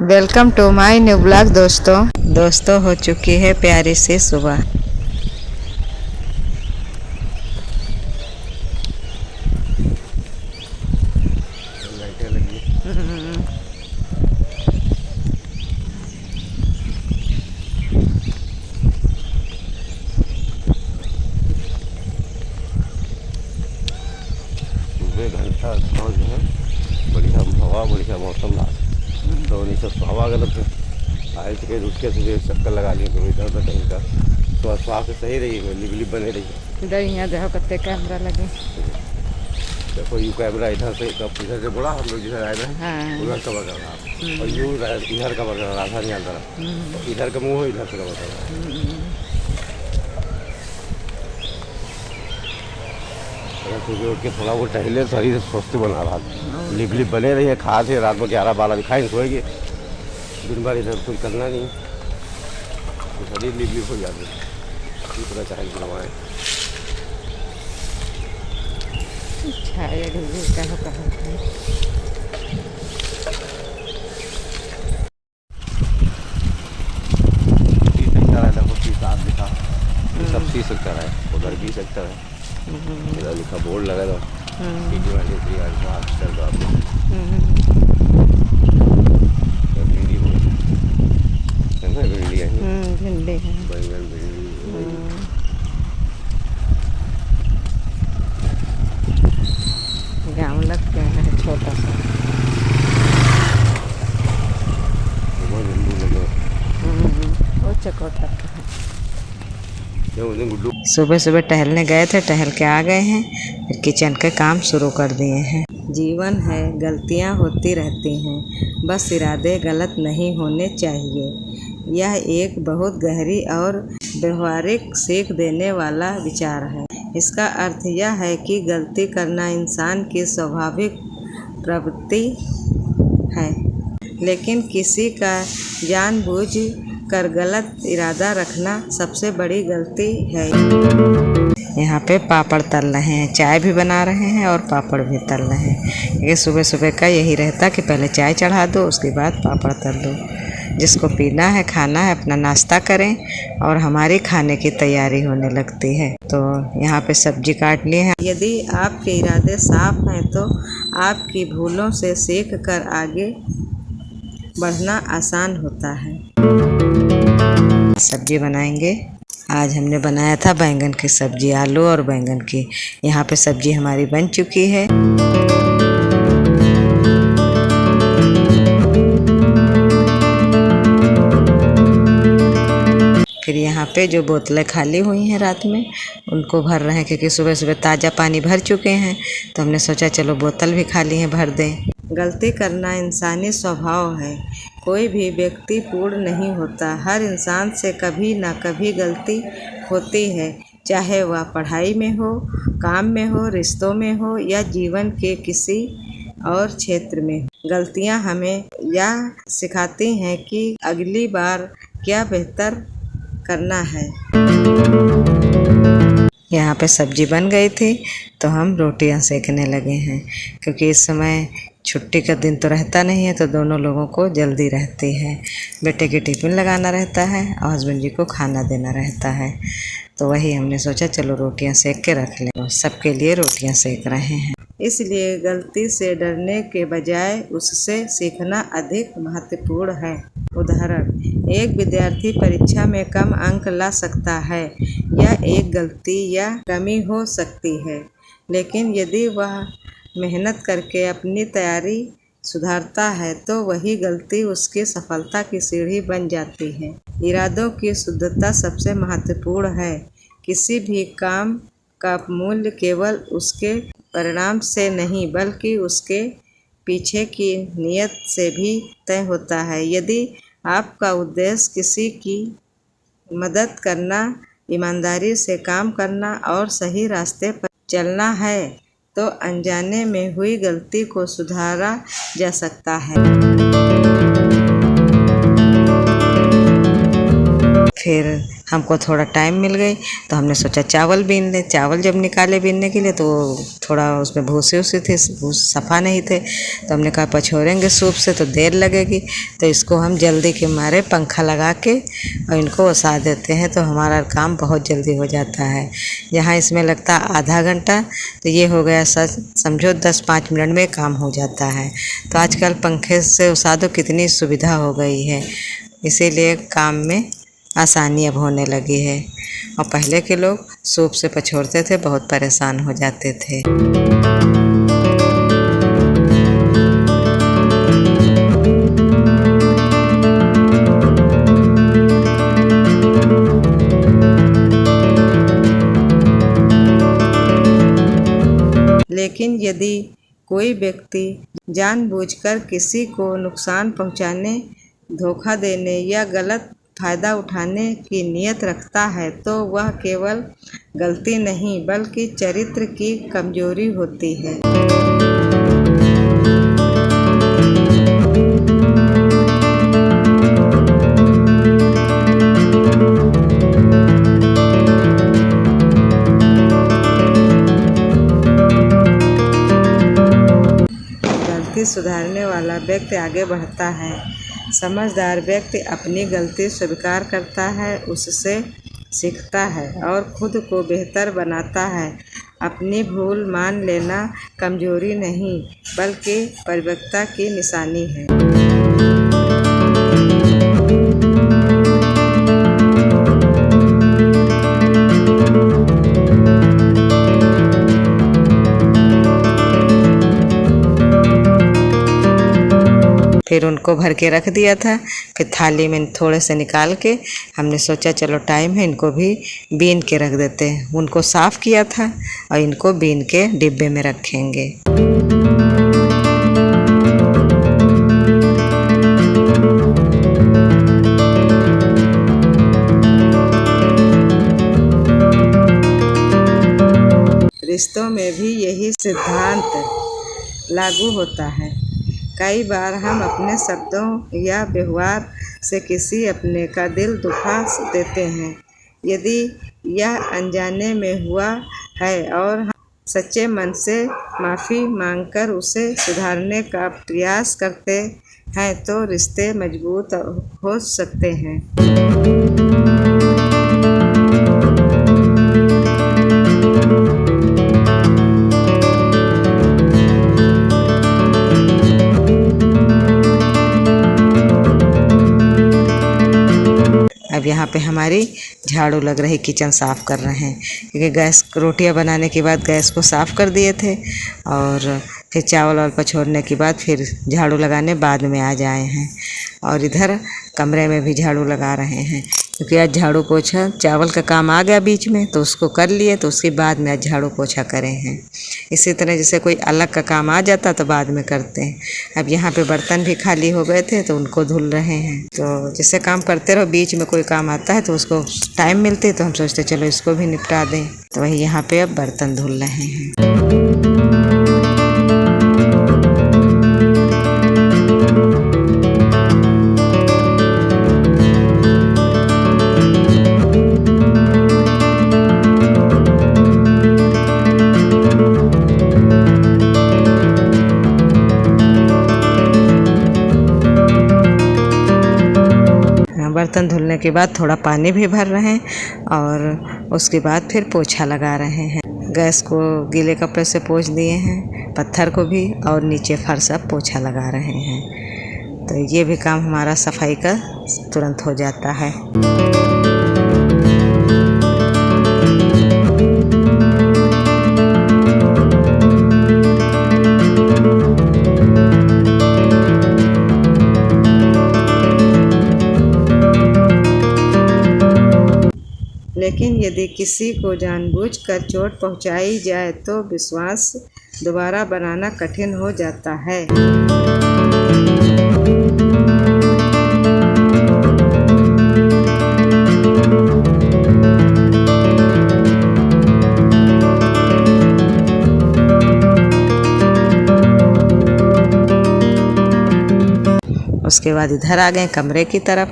Welcome to my new blog. दोस्तों हो चुकी है प्यारी सी सुबह। घंटा जो है बढ़िया हवा, बढ़िया मौसम रहा तो नहीं सब हवा गलत है आए थे उठ के चक्कर लगा लिए तो इधर उधर कहीं का तो स्वास्थ्य सही रही, लिप बने रही। इधर यहाँ देखो कितने कैमरा लगे। देखो यू कैमरा इधर से बोला हम लोग जिधर आए थे उधर कवर कर रहा और यू इधर कवर कर रहा था नहीं आता इधर का मुँह इधर से कवर कर रहा है। सुबह उठ के थोड़ा वो टहले शरीर स्वस्थ बना रहा लिप बने रही है। खा थे रात में 11-12 बजे खाएंगे सोएंगे, दिन भर इधर कुछ करना नहीं तो शरीर लिप हो जाती है। इतना चाहे दवाएँ सब सी सकता है, उधर भी सकता है। इधर लिखा बोर्ड लगा था भिंडी भिंडी है बैंगन भिंडी गाँव लगते हैं छोटा सा वो चकोटा का है। सुबह सुबह टहलने गए थे, टहल के आ गए हैं, फिर किचन के काम शुरू कर दिए हैं। जीवन है, गलतियां होती रहती हैं, बस इरादे गलत नहीं होने चाहिए। यह एक बहुत गहरी और व्यवहारिक सीख देने वाला विचार है। इसका अर्थ यह है कि गलती करना इंसान की स्वाभाविक प्रवृत्ति है, लेकिन किसी का जानबूझ कर गलत इरादा रखना सबसे बड़ी गलती है। यहाँ पे पापड़ तल रहे हैं, चाय भी बना रहे हैं और पापड़ भी तल रहे हैं। ये सुबह सुबह का यही रहता कि पहले चाय चढ़ा दो, उसके बाद पापड़ तल दो। जिसको पीना है, खाना है, अपना नाश्ता करें और हमारी खाने की तैयारी होने लगती है। तो यहाँ पे सब्जी काट लिए हैं। यदि आपके इरादे साफ हैं तो आपकी भूलों से सीख कर आगे बढ़ना आसान होता है। सब्जी बनाएंगे। आज हमने बनाया था बैंगन की सब्जी, आलू और बैंगन की। यहाँ पे सब्जी हमारी बन चुकी है। फिर यहाँ पे जो बोतलें खाली हुई हैं रात में उनको भर रहे हैं, क्योंकि सुबह सुबह ताज़ा पानी भर चुके हैं तो हमने सोचा चलो बोतल भी खाली है भर दें। गलती करना इंसानी स्वभाव है, कोई भी व्यक्ति पूर्ण नहीं होता। हर इंसान से कभी ना कभी गलती होती है, चाहे वह पढ़ाई में हो, काम में हो, रिश्तों में हो या जीवन के किसी और क्षेत्र में हो। गलतियां हमें यह सिखाती हैं कि अगली बार क्या बेहतर करना है। यहाँ पे सब्जी बन गई थी तो हम रोटियां सेकने लगे हैं, क्योंकि इस समय छुट्टी का दिन तो रहता नहीं है तो दोनों लोगों को जल्दी रहती है। बेटे की टिफ़िन लगाना रहता है और हस्बैंड जी को खाना देना रहता है, तो वही हमने सोचा चलो रोटियां सेक के रख लें। सबके लिए रोटियां सेक रहे हैं। इसलिए गलती से डरने के बजाय उससे सीखना अधिक महत्वपूर्ण है। उदाहरण, एक विद्यार्थी परीक्षा में कम अंक ला सकता है। यह एक गलती या कमी हो सकती है, लेकिन यदि वह मेहनत करके अपनी तैयारी सुधारता है तो वही गलती उसकी सफलता की सीढ़ी बन जाती है। इरादों की शुद्धता सबसे महत्वपूर्ण है। किसी भी काम का मूल्य केवल उसके परिणाम से नहीं बल्कि उसके पीछे की नीयत से भी तय होता है। यदि आपका उद्देश्य किसी की मदद करना, ईमानदारी से काम करना और सही रास्ते पर चलना है तो अनजाने में हुई गलती को सुधारा जा सकता है। फिर हमको थोड़ा टाइम मिल गई तो हमने सोचा चावल बीन ले। चावल जब निकाले बीनने के लिए तो थोड़ा उसमें भूसे उसे थे, सफ़ा नहीं थे, तो हमने कहा पछोड़ेंगे सूप से तो देर लगेगी, तो इसको हम जल्दी के मारे पंखा लगा के और इनको ओसा देते हैं, तो हमारा काम बहुत जल्दी हो जाता है। जहाँ इसमें लगता आधा घंटा तो ये हो गया समझो 10-5 मिनट में काम हो जाता है। तो आजकल पंखे से ओसा दो कितनी सुविधा हो गई है, इसीलिए काम में आसानी अब होने लगी है। और पहले के लोग सूप से पछोड़ते थे, बहुत परेशान हो जाते थे। लेकिन यदि कोई व्यक्ति जानबूझकर किसी को नुकसान पहुंचाने, धोखा देने या गलत फ़ायदा उठाने की नीयत रखता है तो वह केवल गलती नहीं बल्कि चरित्र की कमजोरी होती है। गलती सुधारने वाला व्यक्ति आगे बढ़ता है। समझदार व्यक्ति अपनी गलती स्वीकार करता है, उससे सीखता है और खुद को बेहतर बनाता है। अपनी भूल मान लेना कमजोरी नहीं बल्कि परिपक्वता की निशानी है। फिर उनको भर के रख दिया था, फिर थाली में थोड़े से निकाल के हमने सोचा चलो टाइम है इनको भी बीन के रख देते हैं। उनको साफ़ किया था और इनको बीन के डिब्बे में रखेंगे। रिश्तों में भी यही सिद्धांत लागू होता है। कई बार हम अपने शब्दों या व्यवहार से किसी अपने का दिल दुखा देते हैं। यदि यह अनजाने में हुआ है और हम सच्चे मन से माफ़ी मांगकर उसे सुधारने का प्रयास करते हैं तो रिश्ते मजबूत हो सकते हैं। अब यहाँ पे हमारी झाड़ू लग रही, किचन साफ़ कर रहे हैं क्योंकि गैस रोटियाँ बनाने के बाद गैस को साफ़ कर दिए थे और फिर चावल और पछोड़ने के बाद फिर झाड़ू लगाने बाद में आ जाए हैं। और इधर कमरे में भी झाड़ू लगा रहे हैं क्योंकि आज झाड़ू पोछा चावल का काम आ गया बीच में तो उसको कर लिए, तो उसके बाद में आज झाड़ू पोछा करे हैं। इसी तरह जैसे कोई अलग का काम आ जाता तो बाद में करते हैं। अब यहाँ पे बर्तन भी खाली हो गए थे तो उनको धुल रहे हैं। तो जैसे काम करते रहो, बीच में कोई काम आता है तो उसको टाइम मिलती है तो हम सोचते चलो इसको भी निपटा दें, तो वही यहाँ पे अब बर्तन धुल रहे हैं। बर्तन धुलने के बाद थोड़ा पानी भी भर रहे हैं और उसके बाद फिर पोछा लगा रहे हैं। गैस को गीले कपड़े से पोंछ दिए हैं, पत्थर को भी, और नीचे फर्श अब पोछा लगा रहे हैं। तो ये भी काम हमारा सफाई का तुरंत हो जाता है। लेकिन यदि किसी को जानबूझकर चोट पहुंचाई जाए तो विश्वास दोबारा बनाना कठिन हो जाता है। उसके उसके बाद इधर आ गए कमरे की तरफ,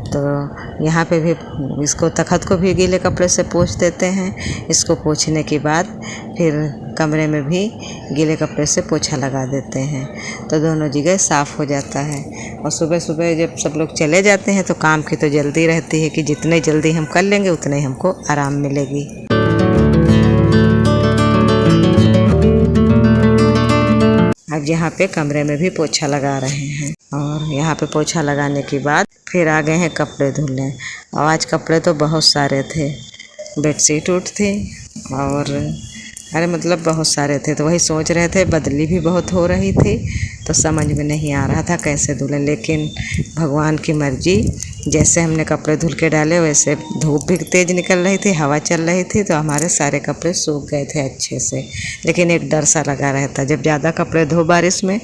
तो यहाँ पे भी इसको तखत को भी गीले कपड़े से पोंछ देते हैं। इसको पोंछने के बाद फिर कमरे में भी गीले कपड़े से पोछा लगा देते हैं, तो दोनों जगह साफ़ हो जाता है। और सुबह सुबह जब सब लोग चले जाते हैं तो काम की तो जल्दी रहती है कि जितने जल्दी हम कर लेंगे उतने ही हमको आराम मिलेगी। अब यहाँ पे कमरे में भी पोछा लगा रहे हैं, और यहाँ पे पोछा लगाने के बाद फिर आ गए हैं कपड़े धुलने। और आज कपड़े तो बहुत सारे थे, बेडशीट उठ थी और अरे मतलब बहुत सारे थे, तो वही सोच रहे थे, बदली भी बहुत हो रही थी तो समझ में नहीं आ रहा था कैसे धुलें। लेकिन भगवान की मर्जी, जैसे हमने कपड़े धुल के डाले वैसे धूप भी तेज़ निकल रही थी, हवा चल रही थी, तो हमारे सारे कपड़े सूख गए थे अच्छे से। लेकिन एक डर सा लगा रहता, जब ज़्यादा कपड़े धो बारिश में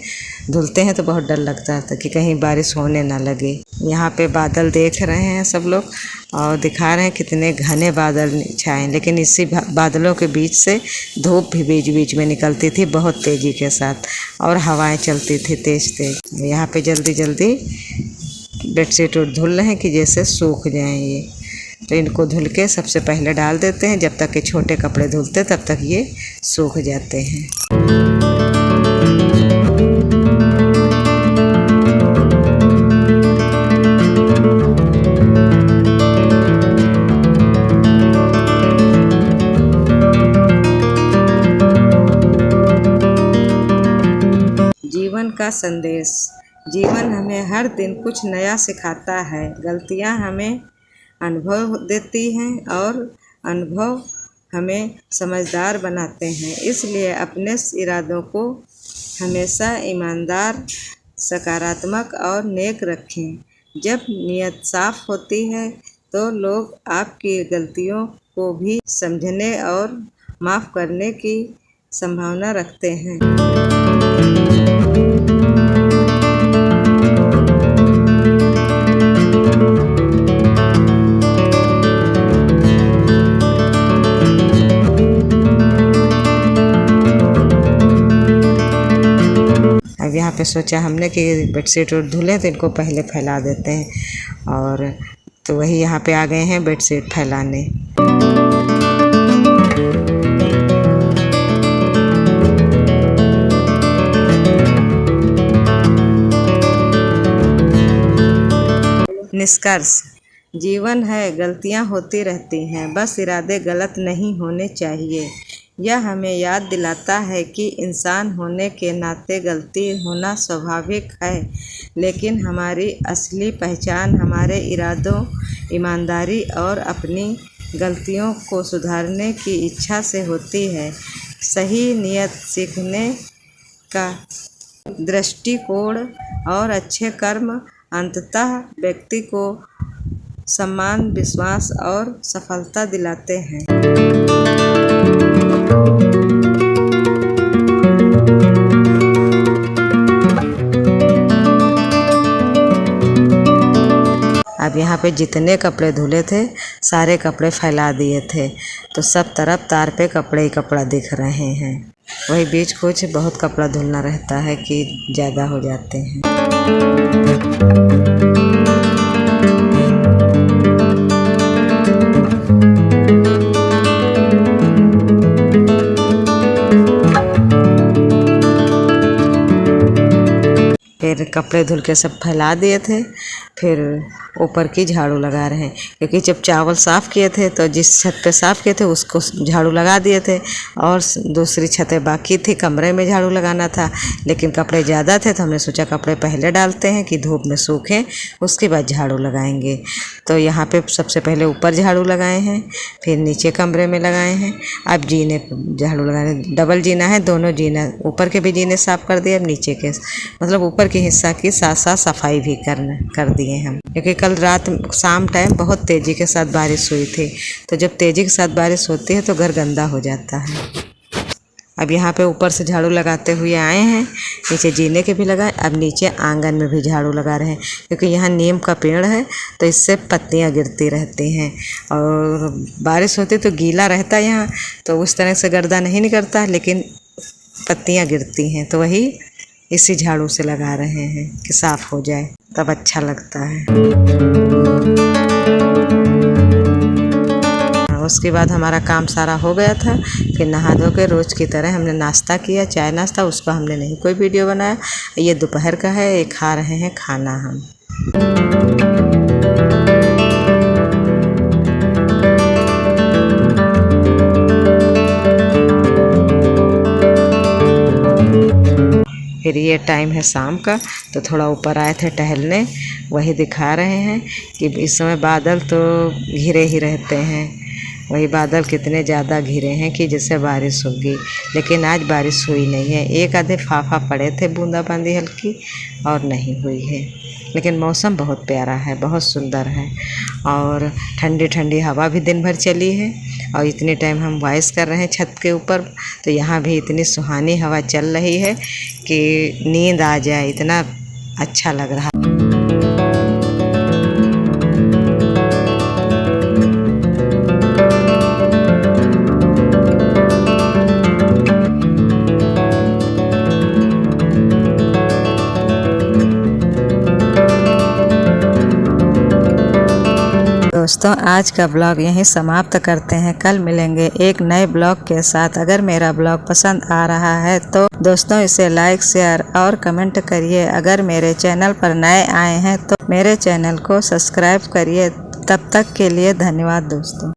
धुलते हैं तो बहुत डर लगता था कि कहीं बारिश होने ना लगे। यहाँ पे बादल देख रहे हैं सब लोग और दिखा रहे हैं कितने घने बादल छाए, लेकिन इसी बादलों के बीच से धूप भी बीच बीच में निकलती थी बहुत तेज़ी के साथ, और हवाएं चलती थी तेज़ तेज़। यहाँ पे जल्दी जल्दी बेडशीट धुल रहे हैं कि जैसे सूख जाएं ये, तो इनको धुल के सबसे पहले डाल देते हैं। जब तक के छोटे कपड़े धुलते तब तक ये सूख जाते हैं। जीवन का संदेश। जीवन हमें हर दिन कुछ नया सिखाता है। गलतियाँ हमें अनुभव देती हैं और अनुभव हमें समझदार बनाते हैं। इसलिए अपने इरादों को हमेशा ईमानदार, सकारात्मक और नेक रखें। जब नीयत साफ होती है तो लोग आपकी गलतियों को भी समझने और माफ़ करने की संभावना रखते हैं। अब यहाँ पे सोचा हमने कि बेडशीट धुले तो इनको पहले फैला देते हैं, और तो वही यहाँ पे आ गए हैं बेडशीट फैलाने। निष्कर्ष। जीवन है, गलतियाँ होती रहती हैं, बस इरादे गलत नहीं होने चाहिए। यह हमें याद दिलाता है कि इंसान होने के नाते गलती होना स्वाभाविक है, लेकिन हमारी असली पहचान हमारे इरादों, ईमानदारी और अपनी गलतियों को सुधारने की इच्छा से होती है। सही नीयत, सीखने का दृष्टिकोण और अच्छे कर्म अंततः व्यक्ति को सम्मान, विश्वास और सफलता दिलाते हैं। अब यहाँ पे जितने कपड़े धुले थे सारे कपड़े फैला दिए थे, तो सब तरफ तार पे कपड़े ही कपड़ा दिख रहे हैं। वही बीच कुछ बहुत कपड़ा धुलना रहता है कि ज़्यादा हो जाते हैं। फिर कपड़े धुल के सब फैला दिए थे, फिर ऊपर की झाड़ू लगा रहे हैं, क्योंकि जब चावल साफ़ किए थे तो जिस छत पे साफ़ किए थे उसको झाड़ू लगा दिए थे, और दूसरी छतें बाकी थी, कमरे में झाड़ू लगाना था। लेकिन कपड़े ज़्यादा थे तो हमने सोचा कपड़े पहले डालते हैं कि धूप में सूखें, उसके बाद झाड़ू लगाएंगे। तो यहाँ पे सबसे पहले ऊपर झाड़ू लगाए हैं, फिर नीचे कमरे में लगाए हैं। अब जीने झाड़ू लगाए, डबल जीना है, दोनों जीना, ऊपर के भी जीने साफ़ कर दिए, अब नीचे के मतलब ऊपर के हिस्सा की साथ साथ सफाई भी कर दिए हम, क्योंकि कल रात शाम टाइम बहुत तेज़ी के साथ बारिश हुई थी। तो जब तेज़ी के साथ बारिश होती है तो घर गंदा हो जाता है। अब यहाँ पे ऊपर से झाड़ू लगाते हुए आए हैं, नीचे जीने के भी लगाए, अब नीचे आंगन में भी झाड़ू लगा रहे हैं, क्योंकि यहाँ नीम का पेड़ है तो इससे पत्तियाँ गिरती रहती हैं, और बारिश होती तो गीला रहता है यहाँ, तो उस तरह से गर्दा नहीं निकलता, लेकिन पत्तियाँ गिरती हैं, तो वही इसी झाड़ू से लगा रहे हैं कि साफ़ हो जाए। तब अच्छा लगता है। उसके बाद हमारा काम सारा हो गया था। फिर नहा धो के रोज़ की तरह हमने नाश्ता किया, चाय नाश्ता। उसको हमने नहीं कोई वीडियो बनाया। ये दोपहर का है, ये खा रहे हैं खाना हम। फिर ये टाइम है शाम का, तो थोड़ा ऊपर आए थे टहलने। वही दिखा रहे हैं कि इस समय बादल तो घिरे ही रहते हैं। वही बादल कितने ज़्यादा घिरे हैं कि जैसे बारिश होगी, लेकिन आज बारिश हुई नहीं है। एक आधे फाफा पड़े थे, बूंदाबांदी हल्की, और नहीं हुई है। लेकिन मौसम बहुत प्यारा है, बहुत सुंदर है। और ठंडी ठंडी हवा भी दिन भर चली है। और इतनी टाइम हम वॉइस कर रहे हैं छत के ऊपर, तो यहाँ भी इतनी सुहानी हवा चल रही है कि नींद आ जाए, इतना अच्छा लग रहा। दोस्तों, आज का ब्लॉग यहीं समाप्त करते हैं। कल मिलेंगे एक नए ब्लॉग के साथ। अगर मेरा ब्लॉग पसंद आ रहा है तो दोस्तों इसे लाइक, शेयर और कमेंट करिए। अगर मेरे चैनल पर नए आए हैं तो मेरे चैनल को सब्सक्राइब करिए। तब तक के लिए धन्यवाद दोस्तों।